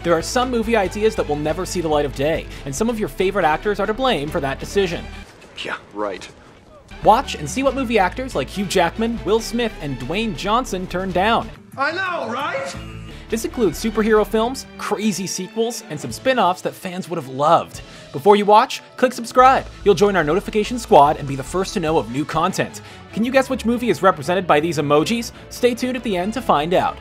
There are some movie ideas that will never see the light of day, and some of your favorite actors are to blame for that decision. Yeah, right. Watch and see what movie actors like Hugh Jackman, Will Smith, and Dwayne Johnson turned down. I know, right? This includes superhero films, crazy sequels, and some spin-offs that fans would have loved. Before you watch, click subscribe. You'll join our notification squad and be the first to know of new content. Can you guess which movie is represented by these emojis? Stay tuned at the end to find out.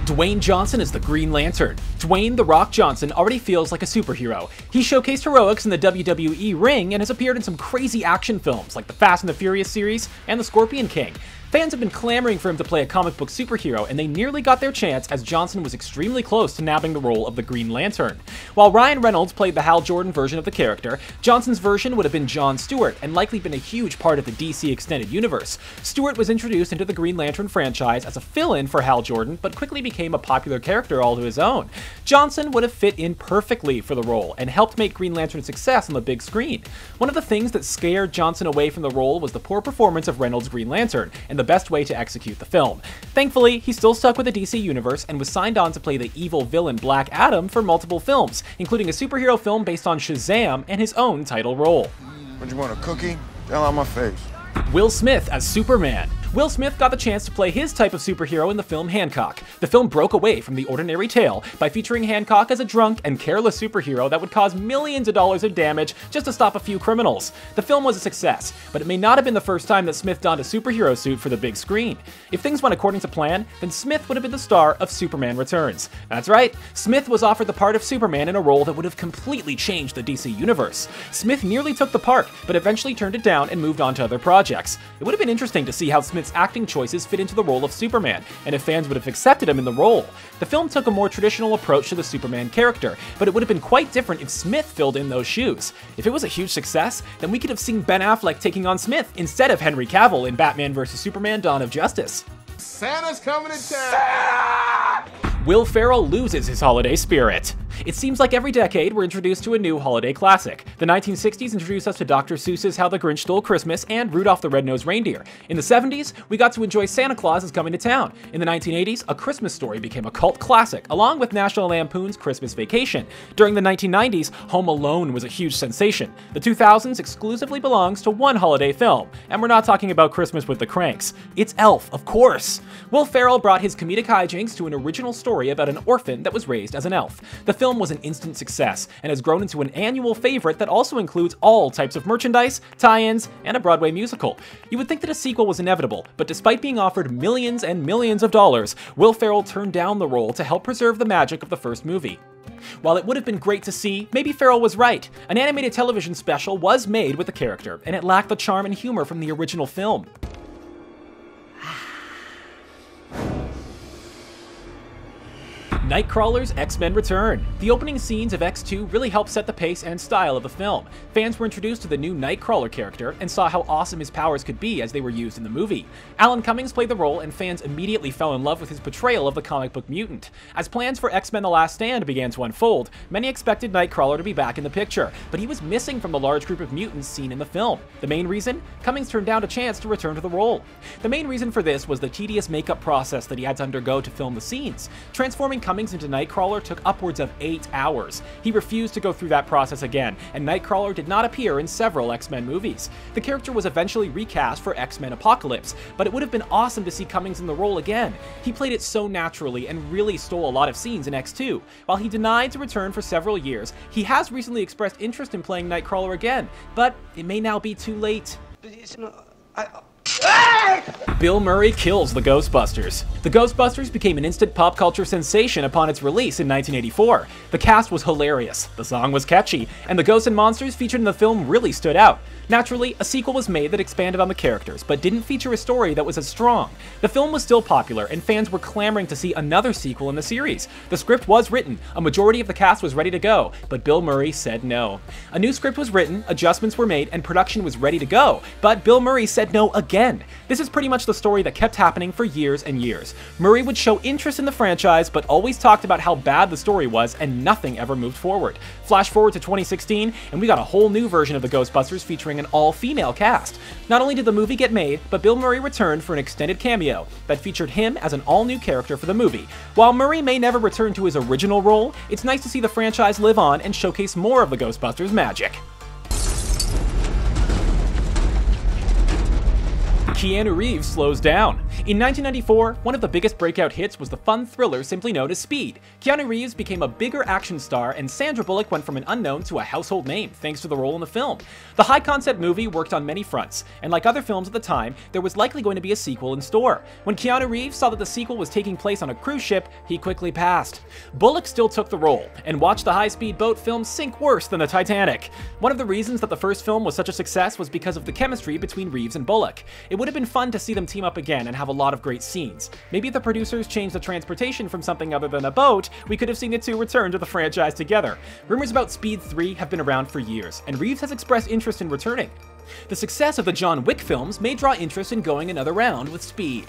Dwayne Johnson is the Green Lantern. Dwayne "The Rock" Johnson already feels like a superhero. He showcased heroics in the WWE ring and has appeared in some crazy action films like the Fast and the Furious series and The Scorpion King. Fans have been clamoring for him to play a comic book superhero, and they nearly got their chance as Johnson was extremely close to nabbing the role of the Green Lantern. While Ryan Reynolds played the Hal Jordan version of the character, Johnson's version would have been John Stewart and likely been a huge part of the DC Extended Universe. Stewart was introduced into the Green Lantern franchise as a fill-in for Hal Jordan, but quickly became a popular character all to his own. Johnson would have fit in perfectly for the role and helped make Green Lantern a success on the big screen. One of the things that scared Johnson away from the role was the poor performance of Reynolds' Green Lantern, and the best way to execute the film. Thankfully, he still stuck with the DC Universe and was signed on to play the evil villain Black Adam for multiple films, including a superhero film based on Shazam and his own title role. What, you want, a cookie? Down on my face. Will Smith as Superman. Will Smith got the chance to play his type of superhero in the film Hancock. The film broke away from the ordinary tale by featuring Hancock as a drunk and careless superhero that would cause millions of dollars of damage just to stop a few criminals. The film was a success, but it may not have been the first time that Smith donned a superhero suit for the big screen. If things went according to plan, then Smith would have been the star of Superman Returns. That's right, Smith was offered the part of Superman in a role that would have completely changed the DC Universe. Smith nearly took the part, but eventually turned it down and moved on to other projects. It would have been interesting to see how Smith's acting choices fit into the role of Superman, and if fans would have accepted him in the role. The film took a more traditional approach to the Superman character, but it would have been quite different if Smith filled in those shoes. If it was a huge success, then we could have seen Ben Affleck taking on Smith instead of Henry Cavill in Batman vs. Superman: Dawn of Justice. Santa's coming to town! Will Ferrell loses his holiday spirit. It seems like every decade we're introduced to a new holiday classic. The 1960s introduced us to Dr. Seuss's How the Grinch Stole Christmas and Rudolph the Red-Nosed Reindeer. In the 70s, we got to enjoy Santa Claus is Coming to Town. In the 1980s, A Christmas Story became a cult classic, along with National Lampoon's Christmas Vacation. During the 1990s, Home Alone was a huge sensation. The 2000s exclusively belongs to one holiday film, and we're not talking about Christmas with the Cranks. It's Elf, of course. Will Ferrell brought his comedic hijinks to an original story about an orphan that was raised as an elf. The film was an instant success and has grown into an annual favorite that also includes all types of merchandise, tie-ins, and a Broadway musical. You would think that a sequel was inevitable, but despite being offered millions and millions of dollars, Will Ferrell turned down the role to help preserve the magic of the first movie. While it would have been great to see, maybe Ferrell was right. An animated television special was made with the character, and it lacked the charm and humor from the original film. Nightcrawler's X-Men Return. The opening scenes of X2 really helped set the pace and style of the film. Fans were introduced to the new Nightcrawler character and saw how awesome his powers could be as they were used in the movie. Alan Cummings played the role, and fans immediately fell in love with his portrayal of the comic book mutant. As plans for X-Men The Last Stand began to unfold, many expected Nightcrawler to be back in the picture, but he was missing from the large group of mutants seen in the film. The main reason? Cummings turned down a chance to return to the role. The main reason for this was the tedious makeup process that he had to undergo to film the scenes. Transforming Cummings into Nightcrawler took upwards of 8 hours. He refused to go through that process again, and Nightcrawler did not appear in several X-Men movies. The character was eventually recast for X-Men Apocalypse, but it would have been awesome to see Cummings in the role again. He played it so naturally and really stole a lot of scenes in X2. While he denied to return for several years, he has recently expressed interest in playing Nightcrawler again, but it may now be too late. Bill Murray kills the Ghostbusters. The Ghostbusters became an instant pop culture sensation upon its release in 1984. The cast was hilarious, the song was catchy, and the ghosts and monsters featured in the film really stood out. Naturally, a sequel was made that expanded on the characters, but didn't feature a story that was as strong. The film was still popular, and fans were clamoring to see another sequel in the series. The script was written, a majority of the cast was ready to go, but Bill Murray said no. A new script was written, adjustments were made, and production was ready to go, but Bill Murray said no again. This is pretty much the story that kept happening for years and years. Murray would show interest in the franchise, but always talked about how bad the story was, and nothing ever moved forward. Flash forward to 2016, and we got a whole new version of the Ghostbusters featuring an all-female cast. Not only did the movie get made, but Bill Murray returned for an extended cameo that featured him as an all-new character for the movie. While Murray may never return to his original role, it's nice to see the franchise live on and showcase more of the Ghostbusters magic. Keanu Reeves slows down. In 1994, one of the biggest breakout hits was the fun thriller simply known as Speed. Keanu Reeves became a bigger action star, and Sandra Bullock went from an unknown to a household name thanks to the role in the film. The high-concept movie worked on many fronts, and like other films at the time, there was likely going to be a sequel in store. When Keanu Reeves saw that the sequel was taking place on a cruise ship, he quickly passed. Bullock still took the role, and watched the high-speed boat film sink worse than the Titanic. One of the reasons that the first film was such a success was because of the chemistry between Reeves and Bullock. It would have been fun to see them team up again and have a lot of great scenes. Maybe if the producers changed the transportation from something other than a boat, we could have seen the two return to the franchise together. Rumors about Speed 3 have been around for years, and Reeves has expressed interest in returning. The success of the John Wick films may draw interest in going another round with Speed.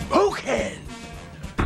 Smokehead!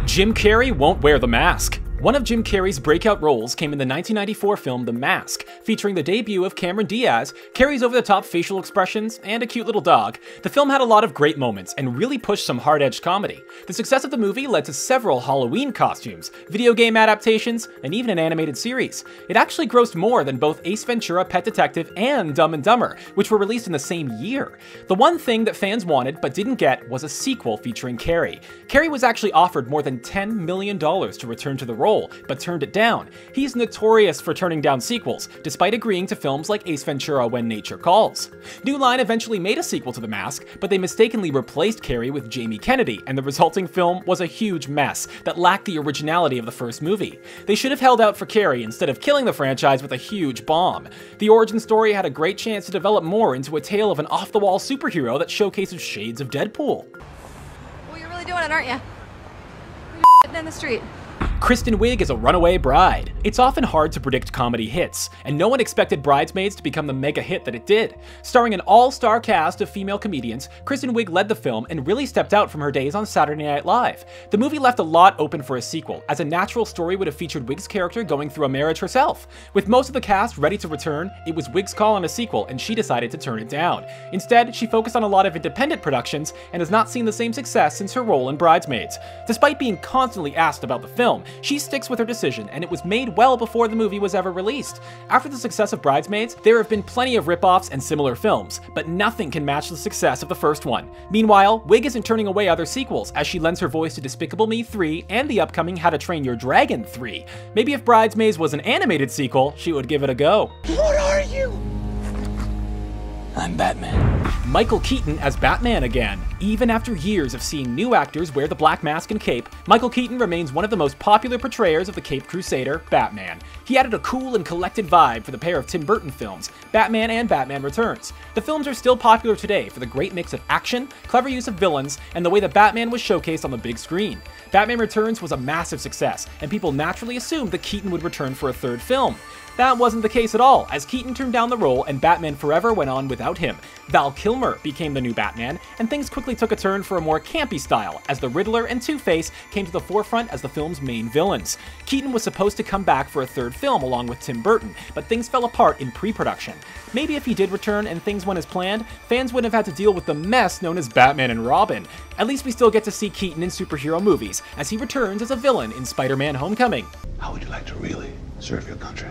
Jim Carrey won't wear the mask. One of Jim Carrey's breakout roles came in the 1994 film The Mask. Featuring the debut of Cameron Diaz, Carrey's over-the-top facial expressions, and a cute little dog, the film had a lot of great moments and really pushed some hard-edged comedy. The success of the movie led to several Halloween costumes, video game adaptations, and even an animated series. It actually grossed more than both Ace Ventura: Pet Detective and Dumb and Dumber, which were released in the same year. The one thing that fans wanted but didn't get was a sequel featuring Carrey. Carrey was actually offered more than $10 million to return to the role, but turned it down. He's notorious for turning down sequels, despite agreeing to films like Ace Ventura: When Nature Calls. New Line eventually made a sequel to The Mask, but they mistakenly replaced Carrey with Jamie Kennedy, and the resulting film was a huge mess that lacked the originality of the first movie. They should have held out for Carrey instead of killing the franchise with a huge bomb. The origin story had a great chance to develop more into a tale of an off-the-wall superhero that showcases shades of Deadpool. Well, you're really doing it, aren't you? You're down the street. Kristen Wiig is a runaway bride. It's often hard to predict comedy hits, and no one expected Bridesmaids to become the mega hit that it did. Starring an all-star cast of female comedians, Kristen Wiig led the film and really stepped out from her days on Saturday Night Live. The movie left a lot open for a sequel, as a natural story would have featured Wiig's character going through a marriage herself. With most of the cast ready to return, it was Wiig's call on a sequel, and she decided to turn it down. Instead, she focused on a lot of independent productions and has not seen the same success since her role in Bridesmaids. Despite being constantly asked about the film, she sticks with her decision, and it was made well before the movie was ever released. After the success of Bridesmaids, there have been plenty of rip-offs and similar films, but nothing can match the success of the first one. Meanwhile, Wiig isn't turning away other sequels, as she lends her voice to Despicable Me 3 and the upcoming How to Train Your Dragon 3. Maybe if Bridesmaids was an animated sequel, she would give it a go. What are you? I'm Batman. Michael Keaton as Batman again. Even after years of seeing new actors wear the black mask and cape, Michael Keaton remains one of the most popular portrayers of the Caped Crusader, Batman. He added a cool and collected vibe for the pair of Tim Burton films, Batman and Batman Returns. The films are still popular today for the great mix of action, clever use of villains, and the way that Batman was showcased on the big screen. Batman Returns was a massive success, and people naturally assumed that Keaton would return for a third film. That wasn't the case at all, as Keaton turned down the role and Batman Forever went on without him. Val Kilmer became the new Batman, and things quickly took a turn for a more campy style, as the Riddler and Two-Face came to the forefront as the film's main villains. Keaton was supposed to come back for a third film along with Tim Burton, but things fell apart in pre-production. Maybe if he did return and things went as planned, fans wouldn't have had to deal with the mess known as Batman and Robin. At least we still get to see Keaton in superhero movies, as he returns as a villain in Spider-Man: Homecoming. How would you like to really serve your country?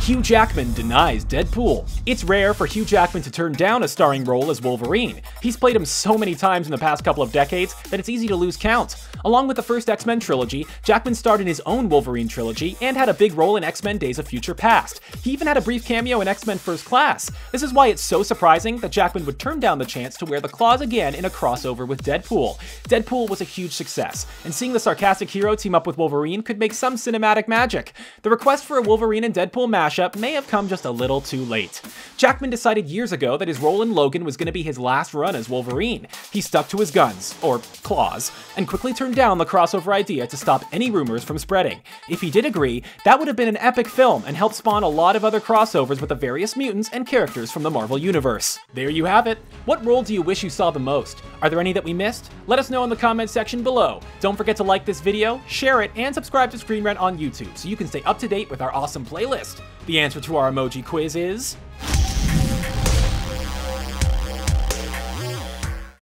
Hugh Jackman denies Deadpool. It's rare for Hugh Jackman to turn down a starring role as Wolverine. He's played him so many times in the past couple of decades that it's easy to lose count. Along with the first X-Men trilogy, Jackman starred in his own Wolverine trilogy and had a big role in X-Men Days of Future Past. He even had a brief cameo in X-Men First Class. This is why it's so surprising that Jackman would turn down the chance to wear the claws again in a crossover with Deadpool. Deadpool was a huge success, and seeing the sarcastic hero team up with Wolverine could make some cinematic magic. The request for a Wolverine and Deadpool mashup may have come just a little too late. Jackman decided years ago that his role in Logan was going to be his last run as Wolverine. He stuck to his guns, or claws, and quickly turned turned down the crossover idea to stop any rumors from spreading. If he did agree, that would have been an epic film and helped spawn a lot of other crossovers with the various mutants and characters from the Marvel Universe. There you have it. What role do you wish you saw the most? Are there any that we missed? Let us know in the comment section below. Don't forget to like this video, share it, and subscribe to Screen Rant on YouTube so you can stay up to date with our awesome playlist. The answer to our emoji quiz is...